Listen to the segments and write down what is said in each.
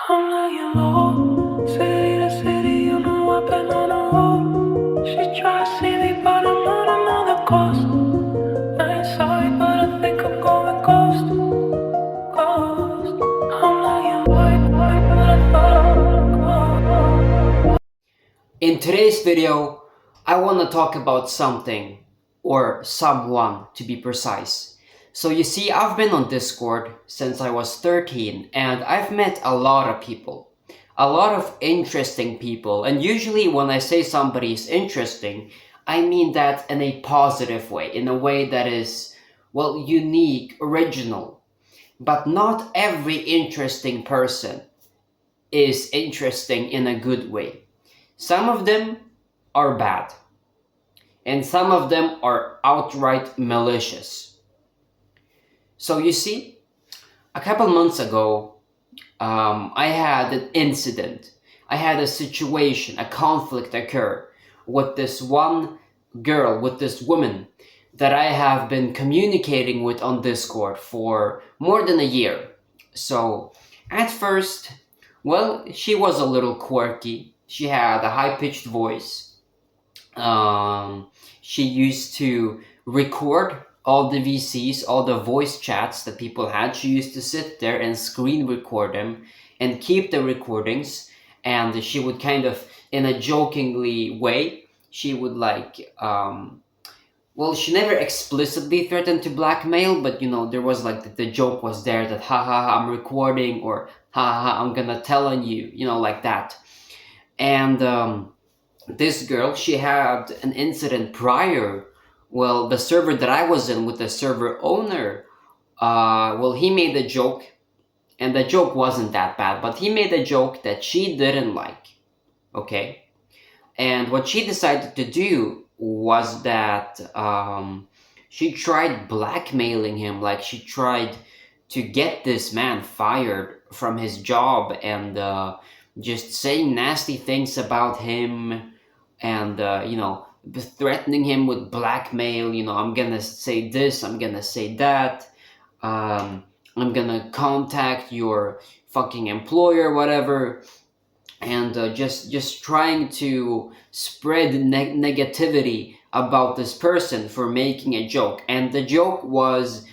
I'm laying low, city to city, you know I've been on the road. She try to see me, but I'm on another coast. I ain't sorry, but I think I'm going ghost, ghost. I'm laying white, but I thought I was. In today's video, I want to talk about something, or someone to be precise. So you see, I've been on Discord since I was 13 and I've met a lot of people. A lot of interesting people, and usually when I say somebody is interesting, I mean that in a positive way, in a way that is, well, unique, original. But not every interesting person is interesting in a good way. Some of them are bad, and some of them are outright malicious. So you see, a couple months ago, I had an incident. I had a situation, a conflict occur with this one girl, with this woman that I have been communicating with on Discord for more than a year. So at first, well, she was a little quirky. She had a high pitched voice. Um, she used to record all the VCs, all the voice chats that people had. She used to sit there and screen record them and keep the recordings. And she would kind of, in a jokingly way, she would well, she never explicitly threatened to blackmail, but there was like the joke was there that ha ha ha, I'm recording, or ha ha ha, I'm gonna tell on you, like that. And this girl, she had an incident prior. Well, the server that I was in with the server owner, well, he made a joke, and the joke wasn't that bad, but he made a joke that she didn't like. Okay, and what she decided to do was that she tried blackmailing him, like she tried to get this man fired from his job, and just saying nasty things about him, and threatening him with blackmail. I'm gonna say this, I'm gonna say that, um, I'm gonna contact your fucking employer, whatever. And just trying to spread negativity about this person for making a joke. And the joke was,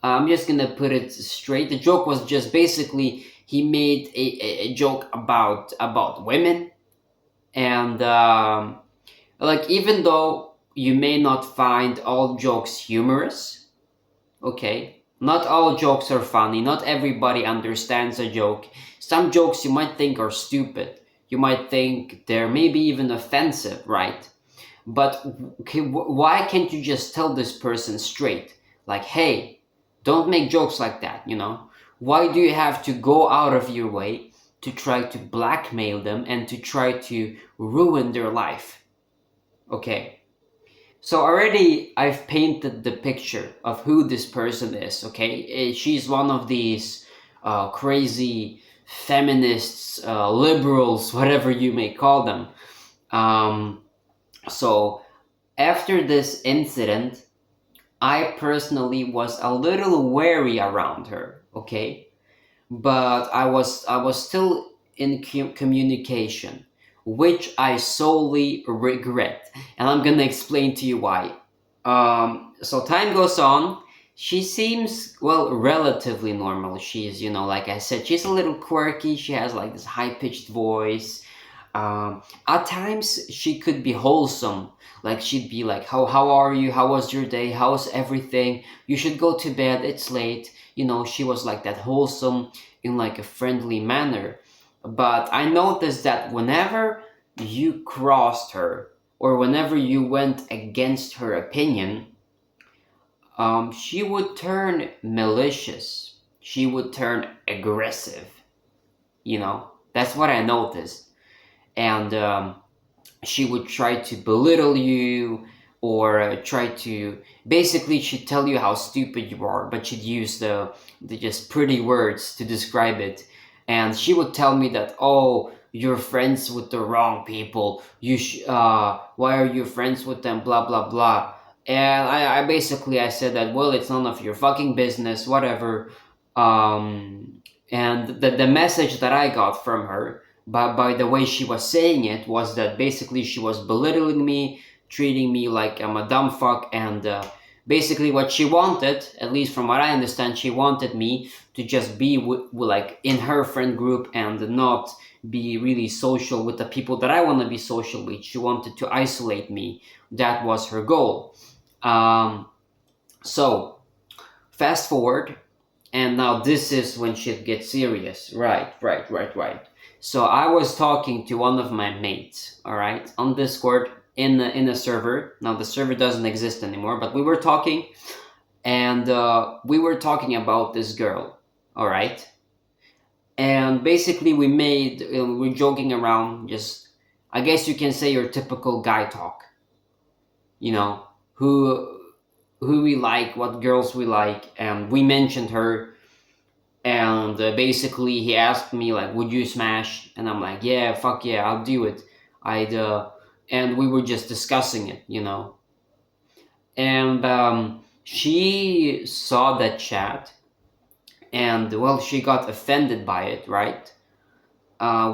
I'm just gonna put it straight, the joke was just basically he made a joke about women. And like, even though you may not find all jokes humorous, okay, not all jokes are funny, not everybody understands a joke. Some jokes you might think are stupid, you might think they're maybe even offensive, right? But okay, why can't you just tell this person straight, like, hey, don't make jokes like that? Why do you have to go out of your way to try to blackmail them and to try to ruin their life? Okay, so already I've painted the picture of who this person is. Okay, she's one of these crazy feminists, liberals, whatever you may call them. Um, so after this incident, I personally was a little wary around her. Okay, but I was still in communication, which I solely regret, and I'm gonna explain to you why. So time goes on. She seems, well, relatively normal. She's, like I said, she's a little quirky. She has like this high pitched voice. At times she could be wholesome. Like, she'd be like, how are you? How was your day? How's everything? You should go to bed. It's late. She was like that, wholesome in like a friendly manner. But I noticed that whenever you crossed her, or whenever you went against her opinion, she would turn malicious. She would turn aggressive. That's what I noticed. And she would try to belittle you, or try to, basically, she'd tell you how stupid you are, but she'd use the just pretty words to describe it. And she would tell me that, oh, you're friends with the wrong people, why are you friends with them, blah blah blah. And I basically, I said that, well, it's none of your fucking business, whatever. um And the message that I got from her, by the way she was saying it, was that basically she was belittling me, treating me like I'm a dumb fuck, and basically what she wanted, at least from what I understand, she wanted me to just be like in her friend group and not be really social with the people that I want to be social with. She wanted to isolate me. That was her goal. Um, so fast forward, and now this is when shit gets serious. Right. So I was talking to one of my mates, all right, on Discord in a server. Now the server doesn't exist anymore, but we were talking, and we were talking about this girl, all right. And basically, we were joking around, just I guess you can say your typical guy talk, you know, who we like, what girls we like, and we mentioned her. And basically he asked me like, would you smash? And I'm like, yeah, fuck yeah, I'll do it. I'd And we were just discussing it, and she saw that chat, and well, she got offended by it, right?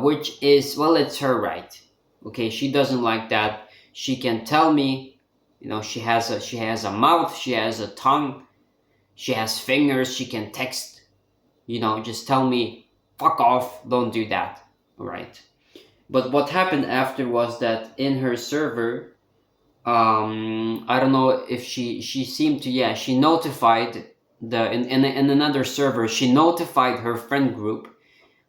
Which is, well, it's her right. Okay, she doesn't like that. She can tell me, she has a mouth, she has a tongue, she has fingers, she can text, just tell me, fuck off, don't do that. All right. But what happened after was that in her server, I don't know if she seemed to, yeah, she notified in another server, she notified her friend group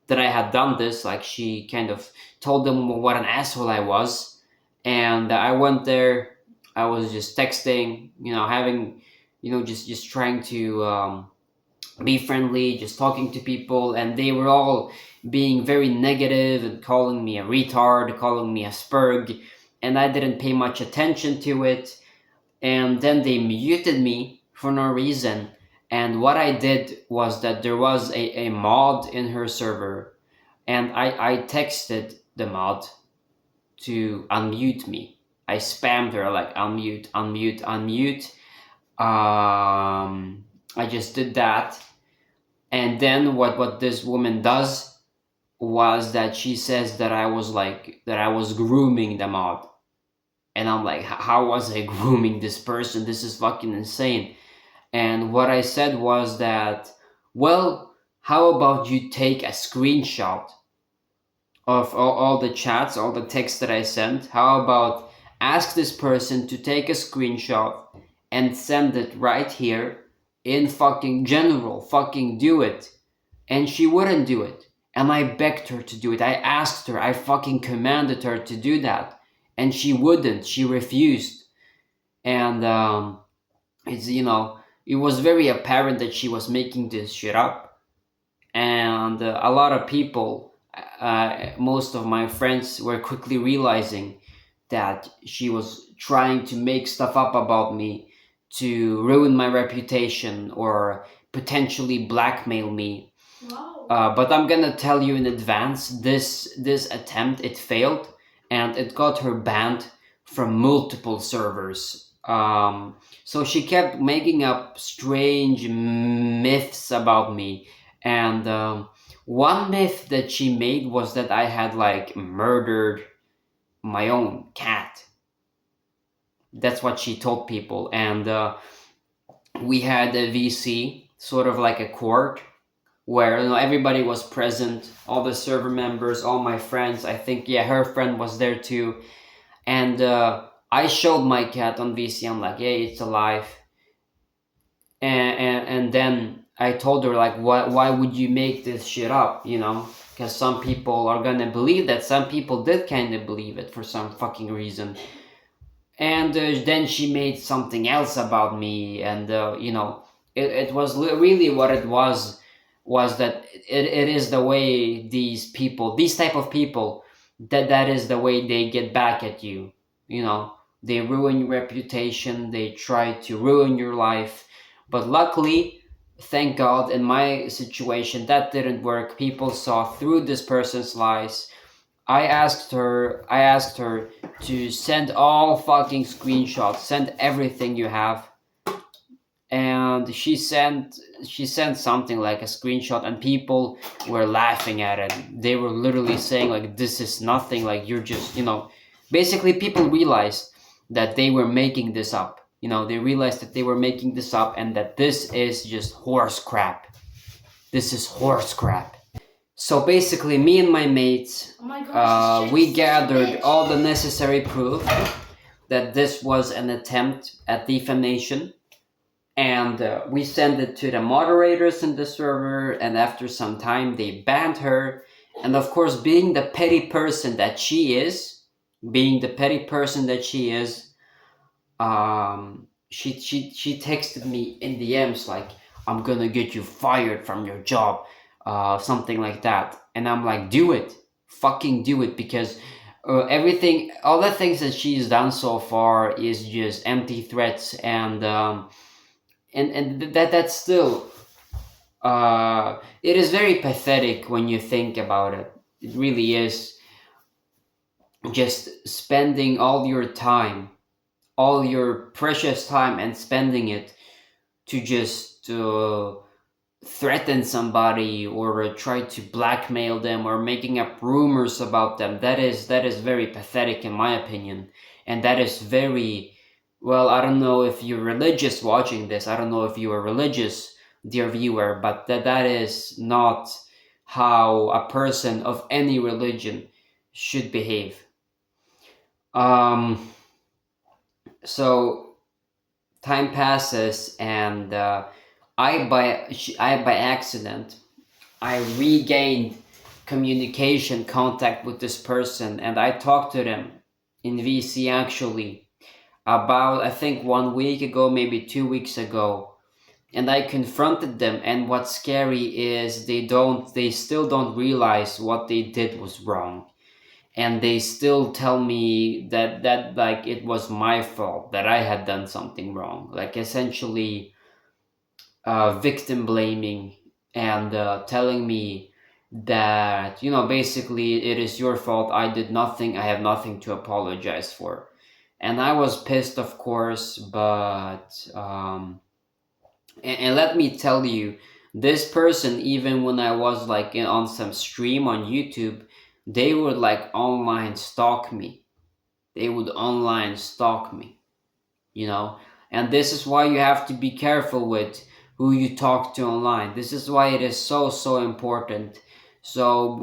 that I had done this. Like, she kind of told them what an asshole I was. And I went there, I was just texting, having, just trying to be friendly, just talking to people, and they were all being very negative and calling me a retard, calling me a spurg, and I didn't pay much attention to it. And then they muted me for no reason. And what I did was that there was a mod in her server, and I texted the mod to unmute me. I spammed her like, unmute, unmute, unmute. I just did that. And then what this woman does was that she says that I was grooming the mob. And I'm like, how was I grooming this person? This is fucking insane. And what I said was that, well, how about you take a screenshot of all the chats, all the texts that I sent? How about ask this person to take a screenshot and send it right here in fucking general? Fucking do it. And she wouldn't do it. And I begged her to do it. I asked her, I fucking commanded her to do that. And she wouldn't. She refused. And it was very apparent that she was making this shit up. And a lot of people, most of my friends, were quickly realizing that she was trying to make stuff up about me to ruin my reputation or potentially blackmail me. But I'm gonna tell you in advance, this attempt, it failed, and it got her banned from multiple servers. So she kept making up strange myths about me, and one myth that she made was that I had like murdered my own cat. That's what she told people, and we had a VC, sort of like a court, where everybody was present, all the server members, all my friends. I think, yeah, her friend was there too. And I showed my cat on VC. I'm like, yeah, it's alive. And then I told her like, why would you make this shit up? Because some people are gonna believe that. Some people did kind of believe it for some fucking reason. And then she made something else about me, and it was really what it was that it is the way these type of people, that is the way they get back at you. They ruin your reputation, they try to ruin your life. But luckily, thank God, in my situation that didn't work. People saw through this person's lies. I asked her to send all fucking screenshots, send everything you have. And she sent she sent something like a screenshot, and people were laughing at it. They were literally saying like, this is nothing, like you're just, basically people realized that they were making this up. They realized that they were making this up, and that this is just horse crap. This is horse crap. So basically, me and my mates, Oh my gosh, we gathered all the necessary proof that this was an attempt at defamation, and we sent it to the moderators in the server, and after some time they banned her. And of course, being the petty person that she is, she texted me in DMs like, I'm gonna get you fired from your job, something like that. And I'm like, do it, fucking do it, because all the things that she's done so far is just empty threats, and that's still, it is very pathetic when you think about it. It really is, just spending all your precious time, and spending it to just threaten somebody, or try to blackmail them, or making up rumors about them. That is very pathetic in my opinion. And that is very, well, I don't know if you're religious watching this. I don't know if you are religious, dear viewer, but that is not how a person of any religion should behave. um so time passes, and I by accident, I regained communication contact with this person, and I talked to them in VC actually about, I think, 1 week ago, maybe 2 weeks ago. And I confronted them, and what's scary is they still don't realize what they did was wrong. And they still tell me that like it was my fault, that I had done something wrong, like essentially victim blaming, and telling me that, basically, it is your fault, I did nothing, I have nothing to apologize for. And I was pissed, of course, but and let me tell you, this person, even when I was like on some stream on YouTube, they would like online stalk me. They would online stalk me, you know? And this is why you have to be careful with who you talk to online. This is why it is so, so important. So,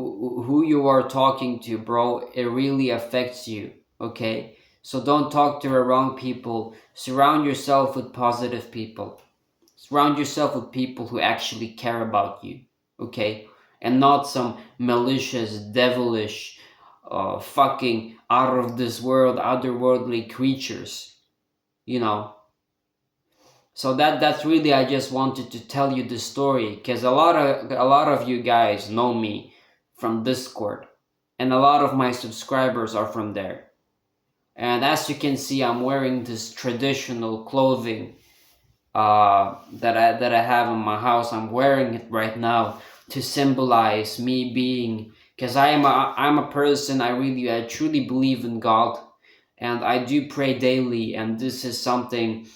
who you are talking to, bro, it really affects you, okay? So, don't talk to the wrong people. Surround yourself with positive people. Surround yourself with people who actually care about you, okay? And not some malicious, devilish, fucking out of this world, otherworldly creatures, you know. So that's really, I just wanted to tell you this story, because a lot of you guys know me from Discord, and a lot of my subscribers are from there. And as you can see, I'm wearing this traditional clothing that I have in my house. I'm wearing it right now to symbolize me being, because I'm a person, I truly believe in God, and I do pray daily, and this is something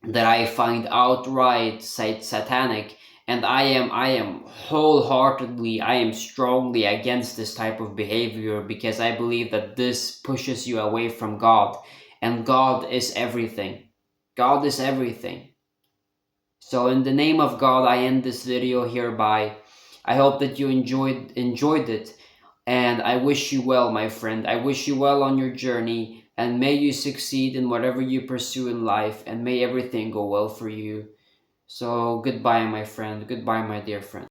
that I find outright satanic. And I am wholeheartedly, I am strongly against this type of behavior, because I believe that this pushes you away from God, and God is everything. God is everything. So in the name of God, I end this video hereby. I hope that you enjoyed it, and I wish you well, my friend. I wish you well on your journey, and may you succeed in whatever you pursue in life, and may everything go well for you. So goodbye, my friend. Goodbye, my dear friend.